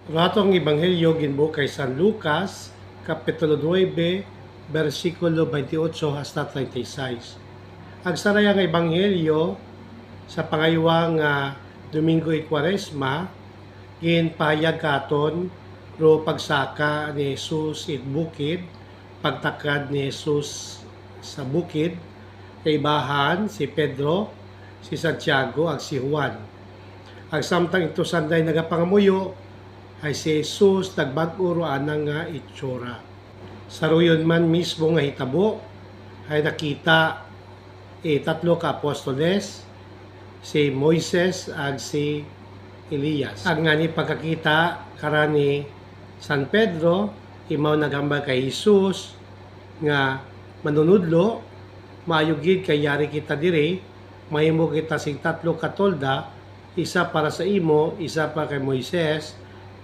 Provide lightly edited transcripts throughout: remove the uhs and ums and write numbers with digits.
Ratong Ebanghelyo ginbuo kay San Lucas, Kapitulo 9, versikulo 28 hasta 36. Ang sarayang Ebanghelyo sa pangaywang Domingo y Quaresma, ginpahayag katon ro pagsaka ni Jesus it bukid, pagtakad ni Jesus sa bukid, kaibahan si Pedro, si Santiago, ag si Juan. Ang samtang ito sanday nagapangamuyo, ay si Jesus nagbag-uro anang nga itsura. Saruyon man mismo nga hitabo, ay nakita tatlo ka apostoles, si Moises ag si Elias. Ang nga ni pagkakita karani San Pedro, imaw nagambag kay Jesus nga manunudlo, maayugid kay yari kita diri, mahimo kita sing tatlo katolda, isa para sa imo, isa para kay Moises,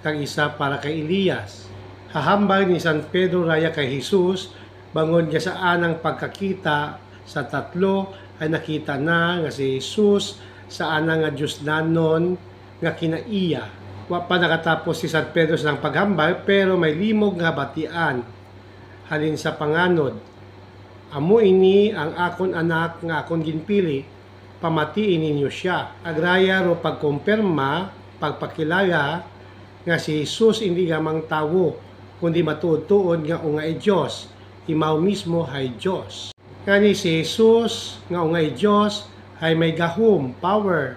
kag isa para kay Elias. Hahambag ni San Pedro raya kay Jesus, bangon niya sa anang pagkakita sa tatlo, ay nakita na nga si Jesus sa anang nga Diyos nanon nga kinaiya. Wa pa nakatapos si San Pedro sa paghambag, pero may limog nga batian halin sa panganod. Amo ini ang akon anak nga akon ginpili, pamatiin ninyo siya. Agraya ro pagkumpirma, pagpakilala nga si Jesus hindi gamang tawo, kundi matuod-tuod nga ungay Diyos, imaw mismo hay Diyos. Kani si Jesus nga ungay Diyos hay may gahom, power,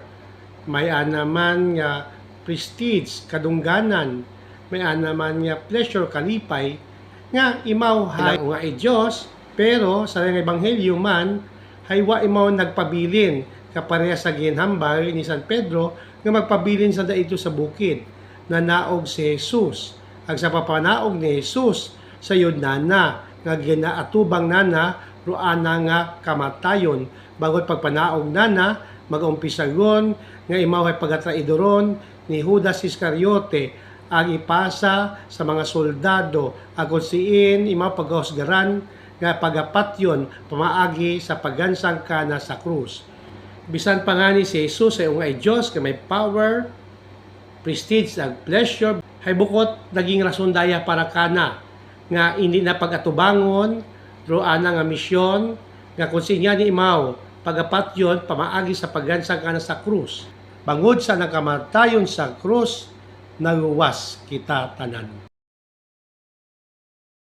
may anaman nga prestige, kadungganan, may anaman nga pleasure, kalipay, nga imaw hay ungay Diyos, pero sa Ebanghelyo man, hay wa imaw nagpabilin, kapareha sa ginhambal ni San Pedro, nga magpabilin sa daito sa bukid, na naog si Jesus. Ang sa papanaog ni Jesus, sa yun nga ginaatubang nana, ruana nga kamatayon, bagot pagpanaog nana, mag-umpisagon, nga imaw ay pagatraidoron, ni Judas Iscariote, ang ipasa sa mga soldado, agod siin, imaw paghusgaran, nga pagapatyon, pamaagi sa pagansang kana sa krus. Bisan pa nga ni si Jesus ay ungay Diyos, ka may power, prestige ag pleasure, hay bukot naging rason daya para kana nga hindi na pagatubangon ro ana nga misyon nga kung sinya ni imaw pagapatyon pamaagi sa pagansang kana sa krus, bangod sa nakamatayon sa krus, naluwas kita tanan.